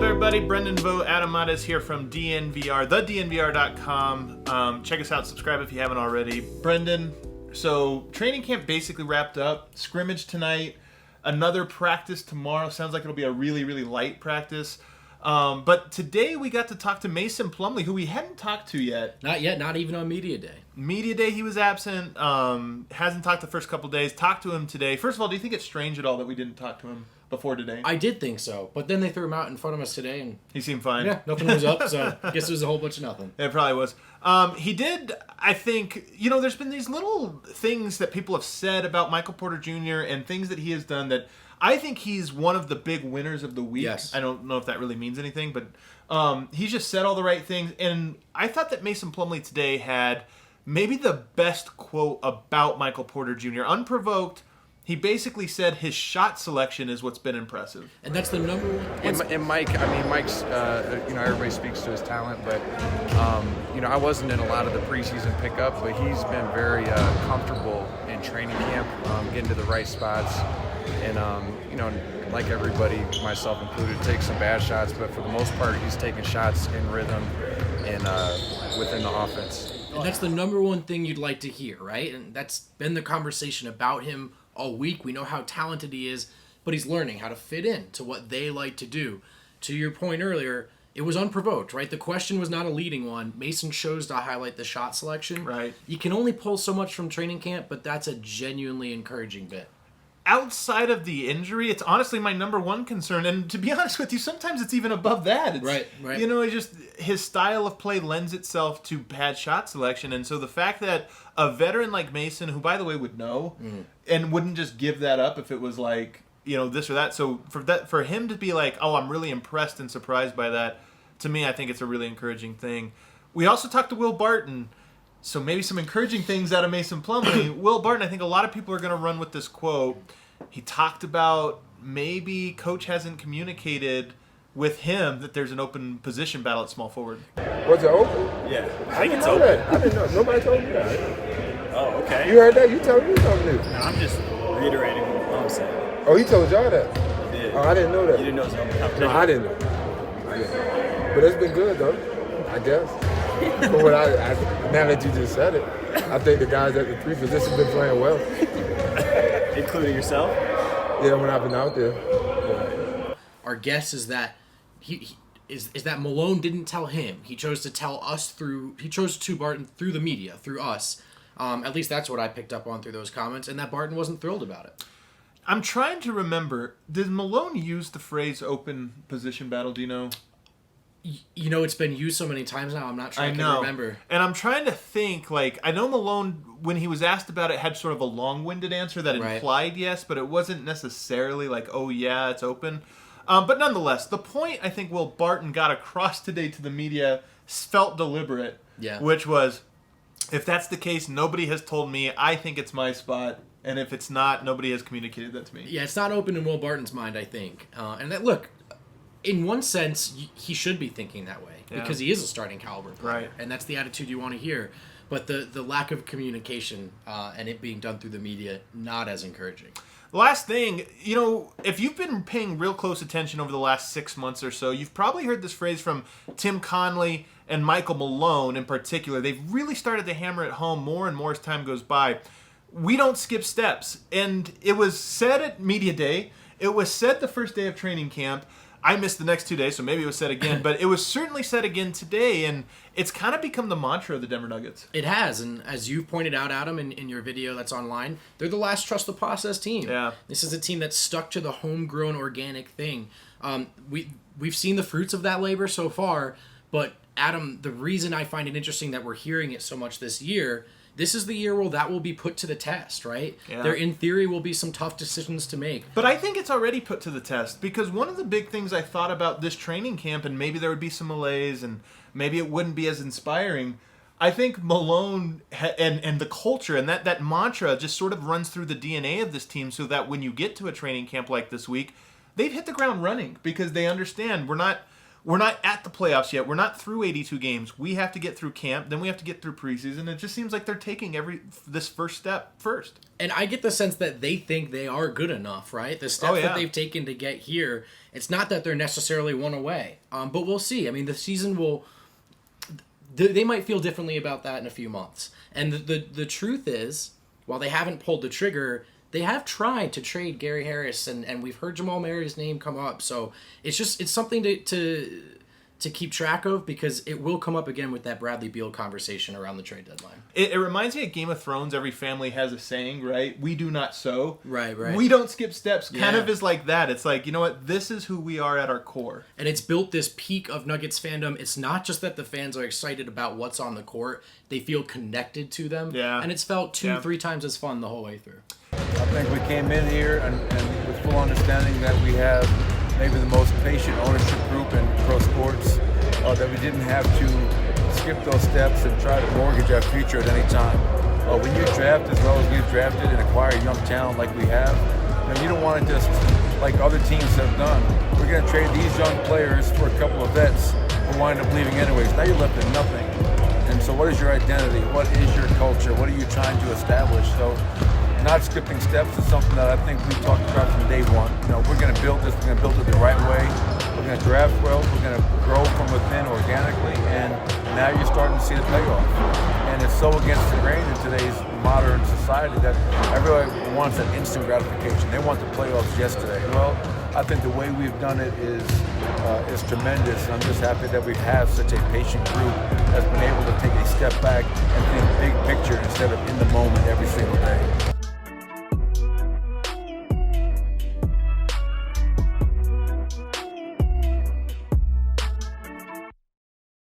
up, everybody? Brendan Vogt, Adam Mares here from DNVR, thednvr.com. Check us out, subscribe if you haven't already. Brendan, so training camp basically wrapped up. Scrimmage tonight, another practice tomorrow. Sounds like it'll be a really, really light practice. But today we got to talk to Mason Plumlee, who we hadn't talked to yet. Not yet, not even on Media Day. Media Day, he was absent. Hasn't talked the first couple days. Talked to him today. First of all, do you think it's strange at all that we didn't talk to him before today? I did think so, but then they threw him out in front of us today, and he seemed fine. Yeah, nothing was up, so I guess it was a whole bunch of nothing. It probably was. He did, I think, there's been these little things that people have said about Michael Porter Jr. and things that he has done that I think he's one of the big winners of the week. Yes. I don't know if that really means anything, but he's just said all the right things. And I thought that Mason Plumlee today had maybe the best quote about Michael Porter Jr. Unprovoked. He basically said his shot selection is what's been impressive. And that's the number one. And Mike's, everybody speaks to his talent, but, I wasn't in a lot of the preseason pickup, but he's been very comfortable in training camp, getting to the right spots. And, like everybody, myself included, takes some bad shots, but for the most part, he's taking shots in rhythm and within the offense. And that's the number one thing you'd like to hear, right? And that's been the conversation about him all week. We know how talented he is, but he's learning how to fit in to what they like to do. To your point earlier, it was unprovoked, right? The question was not a leading one. Mason chose to highlight the shot selection. Right. You can only pull so much from training camp, but that's a genuinely encouraging bit. Outside of the injury, it's honestly my number one concern. And to be honest with you, sometimes it's even above that. It's, right. It's just his style of play lends itself to bad shot selection. And so the fact that a veteran like Mason, who, by the way, would know and wouldn't just give that up if it was like, this or that. So for him to be like, oh, I'm really impressed and surprised by that, to me, I think it's a really encouraging thing. We also talked to Will Barton. So maybe some encouraging things out of Mason Plumlee. Will Barton, I think a lot of people are going to run with this quote. He talked about maybe coach hasn't communicated with him that there's an open position battle at small forward. Was it open? Yeah. I think it's open. I didn't know. Nobody told me that. Oh, okay. You heard that? You told me something. No, I'm just reiterating what Malone said. Oh, he told y'all that? He did. Oh, I didn't know that. You didn't know it was an open competition? No, I didn't know. But it's been good, though, I guess. But now that you just said it, I think the guys at the three positions have been playing well. Including yourself? Yeah, when I've been out there. Yeah. Our guess is that is that Malone didn't tell him. He chose to tell us he chose to Barton through the media, through us. At least that's what I picked up on through those comments, and that Barton wasn't thrilled about it. I'm trying to remember, did Malone use the phrase open position battle? Do you know? It's been used so many times now, I'm not sure I can remember. And I'm trying to think, I know Malone, when he was asked about it, had sort of a long-winded answer that implied yes, but it wasn't necessarily like, oh yeah, it's open. But nonetheless, the point I think Will Barton got across today to the media felt deliberate, which was, if that's the case, nobody has told me, I think it's my spot, and if it's not, nobody has communicated that to me. Yeah, it's not open in Will Barton's mind, I think. And that, look, in one sense, he should be thinking that way because he is a starting caliber player, right? And that's the attitude you want to hear. But the lack of communication and it being done through the media, not as encouraging. Last thing, if you've been paying real close attention over the last 6 months or so, you've probably heard this phrase from Tim Conley and Michael Malone in particular. They've really started to hammer it home more and more as time goes by. We don't skip steps. And it was said at Media Day. It was said the first day of training camp. I missed the next 2 days, so maybe it was said again. But it was certainly said again today, and it's kind of become the mantra of the Denver Nuggets. It has, and as you pointed out, Adam, in your video that's online, they're the last trust the process team. Yeah. This is a team that's stuck to the homegrown organic thing. We've seen the fruits of that labor so far, but Adam, the reason I find it interesting that we're hearing it so much this year, this is the year where that will be put to the test, right? Yeah. There, in theory, will be some tough decisions to make. But I think it's already put to the test because one of the big things I thought about this training camp, and maybe there would be some malaise and maybe it wouldn't be as inspiring, I think Malone and the culture and that mantra just sort of runs through the DNA of this team so that when you get to a training camp like this week, they've hit the ground running because they understand we're we're not at the playoffs yet. We're not through 82 games. We have to get through camp. Then we have to get through preseason. It just seems like they're taking this first step first. And I get the sense that they think they are good enough, right? The steps that they've taken to get here, it's not that they're necessarily one away. But we'll see. I mean, the season will... They might feel differently about that in a few months. And the truth is, while they haven't pulled the trigger, they have tried to trade Gary Harris, and we've heard Jamal Mary's name come up. So it's something to keep track of, because it will come up again with that Bradley Beal conversation around the trade deadline. It reminds me of Game of Thrones. Every family has a saying, right? We do not sow. Right. We don't skip steps. Kind of is like that. It's like, you know what? This is who we are at our core. And it's built this peak of Nuggets fandom. It's not just that the fans are excited about what's on the court. They feel connected to them. Yeah. And it's felt 2-3 times as fun the whole way through. I think we came in here and with full understanding that we have maybe the most patient ownership group in pro sports, that we didn't have to skip those steps and try to mortgage our future at any time. When you draft as well as we've drafted and acquire young talent like we have, you don't want to just, like other teams have done, we're going to trade these young players for a couple of vets who wind up leaving anyways. Now you're left with nothing. And so what is your identity? What is your culture? What are you trying to establish? So not skipping steps is something that I think we talked about from day one. We're going to build this. We're going to build it the right way. We're going to draft well. We're going to grow from within organically. And now you're starting to see the payoff. And it's so against the grain in today's modern society that everybody wants that instant gratification. They want the playoffs yesterday. Well, I think the way we've done it is tremendous. I'm just happy that we have such a patient group that's been able to take a step back and think big picture instead of in the moment every single day.